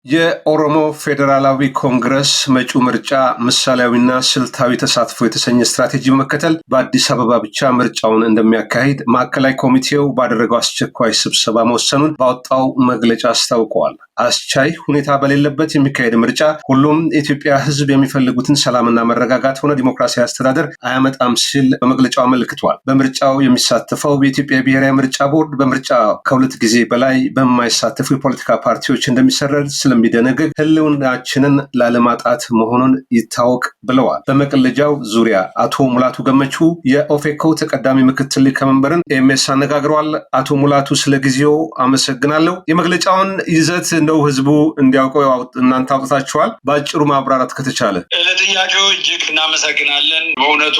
የኦሮሞ ፌዴራላዊ ኮንግረስ መጪው ምርጫ ምሳሌያዊና ስልታዊ ተሳትፎ የተሰኘ ስትራቴጂ በመከተል በአዲስ አበባ ብቻ ምርጫውን እንደሚያካሂድ ማዕከላዊ ኮሚቴው ባደረገው አስቸኳይ ስብሰባ መወሰኑን ባወጣው መግለጫ አስታውቀዋል። አስቻይ ሁኔታ በሌለበት የሚካሄድ ምርጫ ሁሉም የኢትዮጵያ ሕዝብ የሚፈልጉትን ሰላምና መረጋጋት ሆነ ዲሞክራሲያዊ አስተዳደር አያመጣም ሲል በመግለጫው አመልክቷል። በምርጫው የሚሳተፈው የኢትዮጵያ ብሔራዊ ምርጫ ቦርድ በምርጫ ከሁለት ጊዜ በላይ በማይሳተፉ የፖለቲካ ፓርቲዎች እንደሚሰረዝ ስለሚደነግግ ህልውናችንን ላለማጣት መሆኑን ይታወቅ ብለዋል። በመቀለጃው ዙሪያ አቶ ሙላቱ ገመቹ የኦፌኮ ተቀዳሚ ምክትል ሊቀመንበርን ኤምኤስ አነጋግረዋል። አቶ ሙላቱ ስለ ጊዜው አመሰግናለሁ። የመግለጫውን ይዘት እንደው ህዝቡ እንዲያውቀው እናንተ አውጥታችኋል። በአጭሩ ማብራራት ከተቻለ። ለጥያቄው እጅግ እናመሰግናለን። በእውነቱ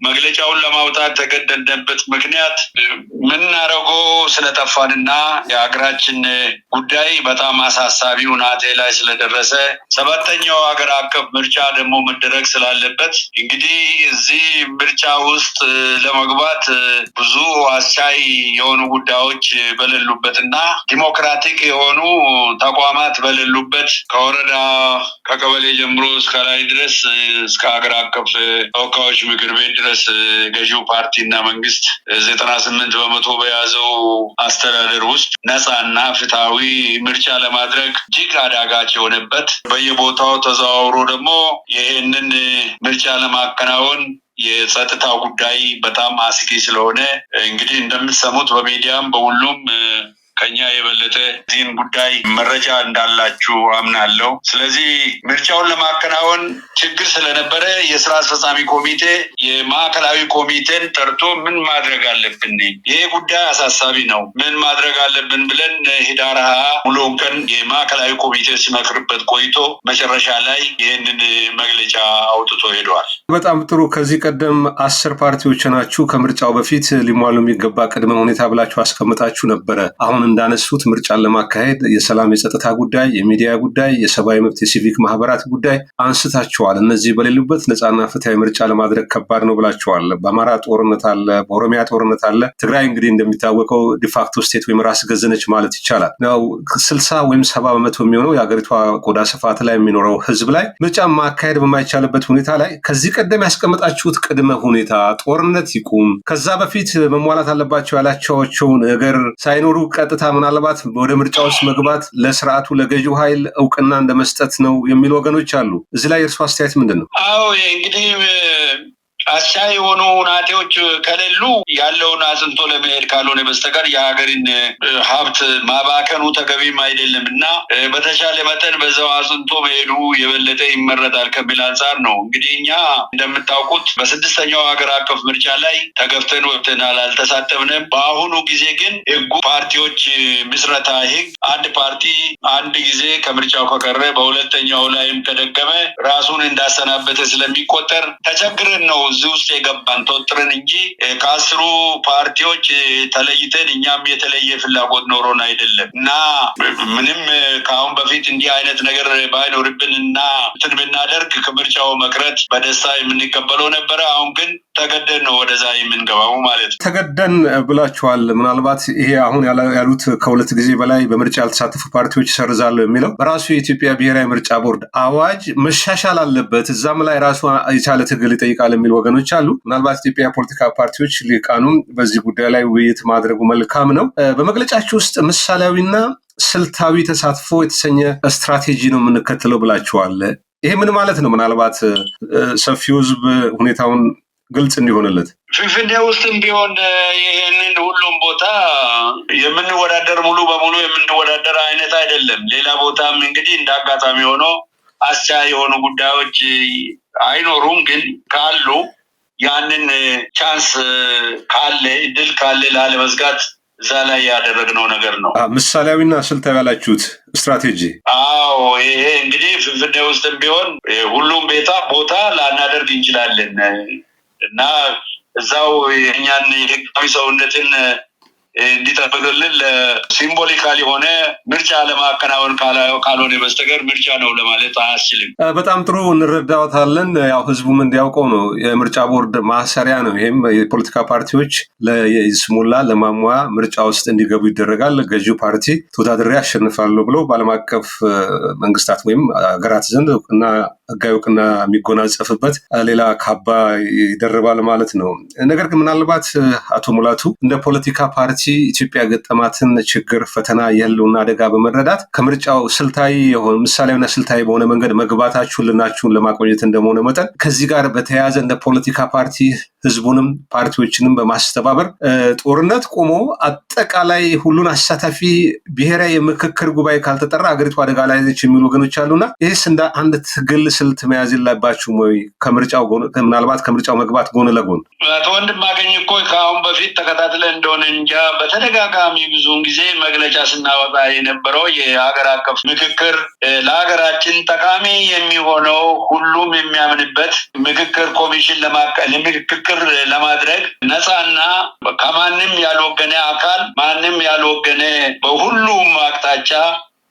መግለጫውን ለማውጣት ተገደድንበት ምክንያት ምናደርገው ስለጠፋንና የሀገራችን ጉዳይ በጣም አሳሳቢ ሁናቴ ላይ ስለደረሰ ሰባተኛው ሀገር አቀፍ ምርጫ ደግሞ መደረግ ስላለበት እንግዲህ እዚህ ምርጫ ውስጥ ለመግባት ብዙ አስቻይ የሆኑ ጉዳዮች በሌሉበትና ዲሞክራቲክ የሆኑ ተቋማት በሌሉበት ከወረዳ ከቀበሌ ጀምሮ እስከ ላይ ድረስ እስከ ሀገር አቀፍ ተወካዮች ምክር ቤት ድረስ ገዢው ፓርቲና መንግስት 98% በያዘው አስተዳደር ውስጥ ነፃና ፍትሃዊ ምርጫ ለማድረግ እጅግ አዳጋች የሆነበት በየቦታው ተዘዋውሮ ደግሞ ይሄንን ምርጫ ለማከናወን የጸጥታው ጉዳይ በጣም አስጊ ስለሆነ እንግዲህ እንደምትሰሙት በሚዲያም በሁሉም ከኛ የበለጠ ዚህን ጉዳይ መረጃ እንዳላችሁ አምናለሁ። ስለዚህ ምርጫውን ለማከናወን ችግር ስለነበረ የስራ አስፈጻሚ ኮሚቴ የማዕከላዊ ኮሚቴን ጠርቶ ምን ማድረግ አለብን፣ ይሄ ጉዳይ አሳሳቢ ነው፣ ምን ማድረግ አለብን ብለን ህዳር 20 ሙሉውን ቀን የማዕከላዊ ኮሚቴ ሲመክርበት ቆይቶ መጨረሻ ላይ ይህንን መግለጫ አውጥቶ ሄደዋል። በጣም ጥሩ። ከዚህ ቀደም 10 ፓርቲዎች ናችሁ ከምርጫው በፊት ሊሟሉ የሚገባ ቅድመ ሁኔታ ብላችሁ አስቀምጣችሁ ነበረ። አሁን እንዳነሱት ምርጫን ለማካሄድ የሰላም የጸጥታ ጉዳይ፣ የሚዲያ ጉዳይ፣ የሰብአዊ መብት የሲቪክ ማህበራት ጉዳይ አንስታችኋል። እነዚህ በሌሉበት ነፃና ፍትሃዊ ምርጫ ለማድረግ ከባድ ነው ብላችኋል። በአማራ ጦርነት አለ፣ በኦሮሚያ ጦርነት አለ። ትግራይ እንግዲህ እንደሚታወቀው ዲፋክቶ ስቴት ወይም ራስ ገዝነች ማለት ይቻላል። ያው 60 ወይም 70% የሚሆነው የሀገሪቷ ቆዳ ስፋት ላይ የሚኖረው ህዝብ ላይ ምርጫ ማካሄድ በማይቻልበት ሁኔታ ላይ ከዚህ ቀደም ያስቀመጣችሁት ቅድመ ሁኔታ ጦርነት ይቁም፣ ከዛ በፊት መሟላት አለባቸው ያላቸዋቸው ነገር ሳይኖሩ ቀጥታ ምናልባት ወደ ምርጫ ውስጥ መግባት ለስርዓቱ ለገዢው ኃይል እውቅና እንደመስጠት ነው የሚሉ ወገኖች አሉ። እዚህ ላይ የእርሱ አስተያየት ምንድን ነው? አዎ እንግዲህ አስቻይ የሆኑ ሁናቴዎች ከሌሉ ያለውን አጽንቶ ለመሄድ ካልሆነ በስተቀር የሀገርን ሀብት ማባከኑ ተገቢም አይደለም እና በተቻለ መጠን በዛው አጽንቶ መሄዱ የበለጠ ይመረጣል ከሚል አንጻር ነው። እንግዲህ እኛ እንደምታውቁት በ6ኛው ሀገር አቀፍ ምርጫ ላይ ተገፍተን ወጥተናል፣ አልተሳተፍንም። በአሁኑ ጊዜ ግን ህጉ ፓርቲዎች ምስረታ ህግ አንድ ፓርቲ አንድ ጊዜ ከምርጫው ከቀረ በሁለተኛው ላይም ከደገመ ራሱን እንዳሰናበተ ስለሚቆጠር ተቸግረን ነው እዚህ ውስጥ የገባን ተወጥረን እንጂ ከ10 ፓርቲዎች ተለይተን እኛም የተለየ ፍላጎት ኖሮን አይደለም እና ምንም ከአሁን በፊት እንዲህ አይነት ነገር ባይኖርብን እና እንትን ብናደርግ ከምርጫው መቅረት በደስታ የምንቀበለው ነበረ። አሁን ግን ተገደን ነው ወደዛ የምንገባው ማለት ነው። ተገደን ብላችኋል። ምናልባት ይሄ አሁን ያሉት ከሁለት ጊዜ በላይ በምርጫ ያልተሳተፉ ፓርቲዎች ይሰርዛሉ የሚለው በራሱ የኢትዮጵያ ብሔራዊ ምርጫ ቦርድ አዋጅ መሻሻል አለበት፣ እዛም ላይ ራሱ የቻለ ትግል ይጠይቃል የሚል ወገኖች አሉ። ምናልባት ኢትዮጵያ ፖለቲካ ፓርቲዎች ሊቃኑም በዚህ ጉዳይ ላይ ውይይት ማድረጉ መልካም ነው። በመግለጫችሁ ውስጥ ምሳሌያዊና ስልታዊ ተሳትፎ የተሰኘ ስትራቴጂ ነው የምንከተለው ብላችኋል። ይሄ ምን ማለት ነው? ምናልባት ሰፊው ህዝብ ሁኔታውን ግልጽ እንዲሆንለት ፍንፍኔ ውስጥም ቢሆን ይህንን ሁሉም ቦታ የምንወዳደር ሙሉ በሙሉ የምንወዳደር አይነት አይደለም። ሌላ ቦታም እንግዲህ እንደ አጋጣሚ ሆኖ አስቻይ የሆኑ ጉዳዮች አይኖሩም። ግን ካሉ ያንን ቻንስ ካለ እድል ካለ ላለመዝጋት እዛ ላይ ያደረግነው ነገር ነው። ምሳሌያዊና ስልታዊ ያላችሁት ስትራቴጂ። አዎ ይሄ እንግዲህ ፍንፍኔ ውስጥም ቢሆን ሁሉም ቦታ ላናደርግ እንችላለን እና እዛው የእኛን የህጋዊ ሰውነትን እንዲጠብቅልን ለሲምቦሊካል የሆነ ምርጫ ለማከናወን ካልሆነ በስተቀር ምርጫ ነው ለማለት አያስችልም። በጣም ጥሩ እንረዳዎታለን። ያው ህዝቡም እንዲያውቀው ነው የምርጫ ቦርድ ማሰሪያ ነው። ይህም የፖለቲካ ፓርቲዎች ለይስሙላ ለማሟያ ምርጫ ውስጥ እንዲገቡ ይደረጋል። ገዢው ፓርቲ ተወዳድሬ አሸንፋለሁ ብሎ በዓለም አቀፍ መንግስታት ወይም ሀገራት ዘንድ ህጋዊ እውቅና የሚጎናጸፍበት ሌላ ካባ ይደርባል ማለት ነው። ነገር ግን ምናልባት አቶ ሙላቱ እንደ ፖለቲካ ፓርቲ ኢትዮጵያ ገጠማትን ችግር፣ ፈተና፣ የህልውና አደጋ በመረዳት ከምርጫው ስልታዊ የሆነ ምሳሌያዊና ስልታዊ በሆነ መንገድ መግባታችሁን ልናችሁን ለማቆየት እንደመሆነ መጠን ከዚህ ጋር በተያያዘ እንደ ፖለቲካ ፓርቲ ህዝቡንም ፓርቲዎችንም በማስተባበር ጦርነት ቆሞ አጠቃላይ ሁሉን አሳታፊ ብሔራዊ የምክክር ጉባኤ ካልተጠራ አገሪቱ አደጋ ላይ ነች የሚሉ ወገኖች አሉና ይህስ እንደ አንድ ትግል ስልት መያዝ የለባችሁም ወይ? ከምርጫው ምናልባት ከምርጫው መግባት ጎን ለጎን አቶ ወንድማገኝ እኮ ከአሁን በፊት ተከታትለን እንደሆነ እንጃ በተደጋጋሚ ብዙውን ጊዜ መግለጫ ስናወጣ የነበረው የሀገር አቀፍ ምክክር ለሀገራችን ጠቃሚ የሚሆነው ሁሉም የሚያምንበት ምክክር ኮሚሽን ምክክር ለማድረግ ነፃና ከማንም ያልወገነ አካል ማንም ያልወገነ በሁሉም አቅጣጫ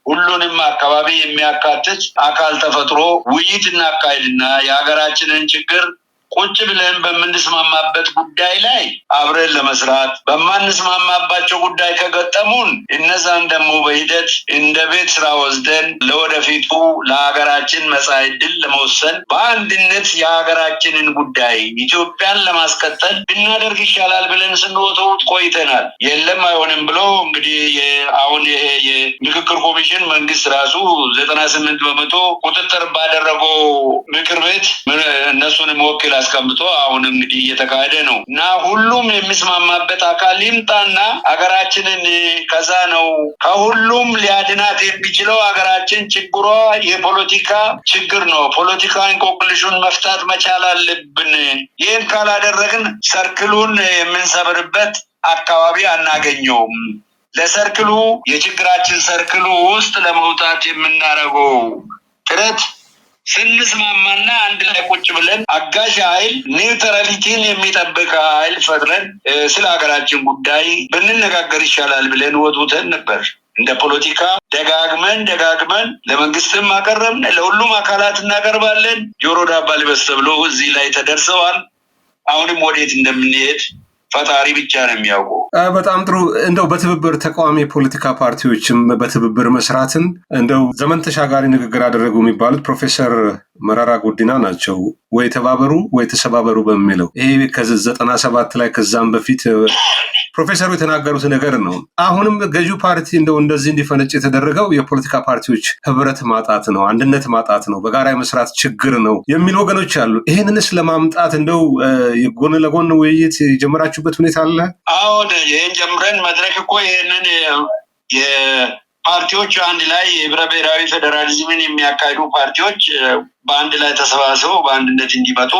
ሁሉንም አካባቢ የሚያካትት አካል ተፈጥሮ ውይይት እናካሄድና የሀገራችንን ችግር ቁጭ ብለን በምንስማማበት ጉዳይ ላይ አብረን ለመስራት በማንስማማባቸው ጉዳይ ከገጠሙን እነዛን ደግሞ በሂደት እንደ ቤት ስራ ወስደን ለወደፊቱ ለሀገራችን መጻኢ ዕድል ለመወሰን በአንድነት የሀገራችንን ጉዳይ ኢትዮጵያን ለማስቀጠል ብናደርግ ይሻላል ብለን ስንወተውት ቆይተናል። የለም አይሆንም ብሎ እንግዲህ አሁን የምክክር ኮሚሽን መንግስት ራሱ 98% ቁጥጥር ባደረገው ምክር ቤት እነሱንም ወክል አስቀምጦ አሁን እንግዲህ እየተካሄደ ነው እና ሁሉም የሚስማማበት አካል ይምጣና ሀገራችንን ከዛ ነው ከሁሉም ሊያድናት የሚችለው ሀገራችን ችግሯ የፖለቲካ ችግር ነው። ፖለቲካ እንቆቅልሹን መፍታት መቻል አለብን። ይህን ካላደረግን ሰርክሉን የምንሰብርበት አካባቢ አናገኘውም። ለሰርክሉ የችግራችን ሰርክሉ ውስጥ ለመውጣት የምናደርገው ጥረት ስንስማማና አንድ ላይ ቁጭ ብለን አጋዥ ኃይል ኒውትራሊቲን የሚጠብቅ ኃይል ፈጥረን ስለ ሀገራችን ጉዳይ ብንነጋገር ይሻላል ብለን ወጡተን ነበር። እንደ ፖለቲካ ደጋግመን ለመንግስትም አቀረብን፣ ለሁሉም አካላት እናቀርባለን። ጆሮ ዳባ ልበስ ተብሎ እዚህ ላይ ተደርሰዋል። አሁንም ወዴት እንደምንሄድ ፈጣሪ ብቻ ነው የሚያውቀው። በጣም ጥሩ። እንደው በትብብር ተቃዋሚ የፖለቲካ ፓርቲዎችም በትብብር መስራትን እንደው ዘመን ተሻጋሪ ንግግር አደረጉ የሚባሉት ፕሮፌሰር መረራ ጉዲና ናቸው። ወይ ተባበሩ ወይ ተሰባበሩ በሚለው ይሄ ከ97 ላይ ከዛም በፊት ፕሮፌሰሩ የተናገሩት ነገር ነው። አሁንም ገዢው ፓርቲ እንደው እንደዚህ እንዲፈነጭ የተደረገው የፖለቲካ ፓርቲዎች ህብረት ማጣት ነው፣ አንድነት ማጣት ነው፣ በጋራ የመስራት ችግር ነው የሚሉ ወገኖች አሉ። ይህንንስ ለማምጣት እንደው ጎን ለጎን ውይይት የጀመራችሁበት ሁኔታ አለ? አሁን ይህን ጀምረን መድረክ እኮ ይህንን ፓርቲዎች አንድ ላይ የህብረ ብሔራዊ ፌዴራሊዝምን የሚያካሂዱ ፓርቲዎች በአንድ ላይ ተሰባስበው በአንድነት እንዲመጡ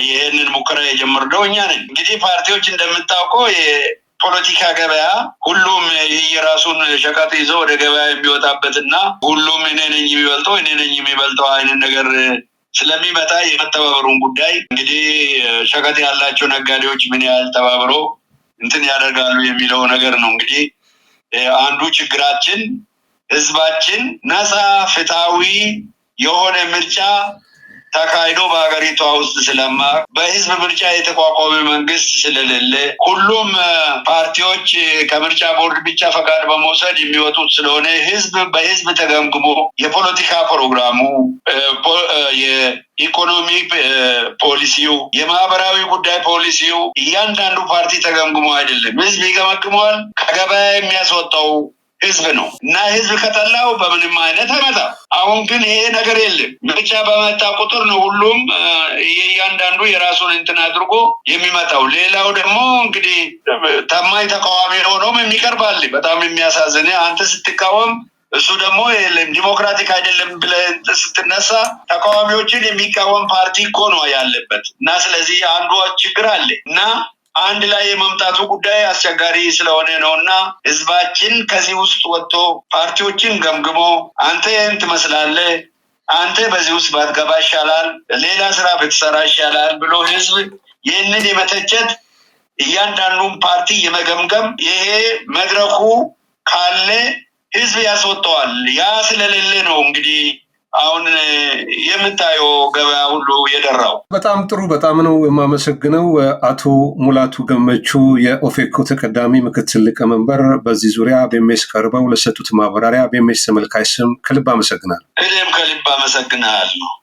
ይህንን ሙከራ የጀመርነው እኛ ነን። እንግዲህ ፓርቲዎች እንደምታውቀው የፖለቲካ ገበያ ሁሉም የራሱን ሸቀጥ ይዞ ወደ ገበያ የሚወጣበትና ሁሉም እኔ ነኝ የሚበልጠው አይነት ነገር ስለሚመጣ የመተባበሩን ጉዳይ እንግዲህ ሸቀጥ ያላቸው ነጋዴዎች ምን ያህል ተባብሮ እንትን ያደርጋሉ የሚለው ነገር ነው። እንግዲህ አንዱ ችግራችን ህዝባችን ነፃ ፍትሃዊ የሆነ ምርጫ ተካሂዶ በሀገሪቷ ውስጥ በህዝብ ምርጫ የተቋቋመ መንግስት ስለሌለ ሁሉም ፓርቲዎች ከምርጫ ቦርድ ብቻ ፈቃድ በመውሰድ የሚወጡት ስለሆነ በህዝብ ተገምግሞ የፖለቲካ ፕሮግራሙ፣ የኢኮኖሚ ፖሊሲው፣ የማህበራዊ ጉዳይ ፖሊሲው እያንዳንዱ ፓርቲ ተገምግሞ አይደለም። ህዝብ ይገመግመዋል። ከገበያ የሚያስወጣው ህዝብ ነው እና ህዝብ ከጠላው በምንም አይነት አይመጣም። አሁን ግን ይሄ ነገር የለም። ምርጫ በመጣ ቁጥር ነው ሁሉም እያንዳንዱ የራሱን እንትን አድርጎ የሚመጣው። ሌላው ደግሞ እንግዲህ ታማኝ ተቃዋሚ ሆኖም የሚቀርባል። በጣም የሚያሳዝን አንተ ስትቃወም እሱ ደግሞ የለም ዲሞክራቲክ አይደለም ብለህ ስትነሳ ተቃዋሚዎችን የሚቃወም ፓርቲ እኮ ነው ያለበት እና ስለዚህ አንዱ ችግር አለ እና አንድ ላይ የመምጣቱ ጉዳይ አስቸጋሪ ስለሆነ ነው እና ህዝባችን ከዚህ ውስጥ ወጥቶ ፓርቲዎችን ገምግሞ አንተ ይህን ትመስላለህ፣ አንተ በዚህ ውስጥ ባትገባ ይሻላል፣ ሌላ ስራ ብትሰራ ይሻላል ብሎ ህዝብ ይህንን የመተቸት እያንዳንዱን ፓርቲ የመገምገም ይሄ መድረኩ ካለ ህዝብ ያስወጣዋል። ያ ስለሌለ ነው እንግዲህ አሁን የምታየው ገበያ ሁሉ የደራው። በጣም ጥሩ፣ በጣም ነው የማመሰግነው አቶ ሙላቱ ገመቹ የኦፌኮ ተቀዳሚ ምክትል ሊቀመንበር፣ በዚህ ዙሪያ በኤምኤስ ቀርበው ለሰጡት ማብራሪያ በኤምኤስ ተመልካች ስም ከልብ አመሰግናለሁ። እኔም ከልብ አመሰግናለሁ።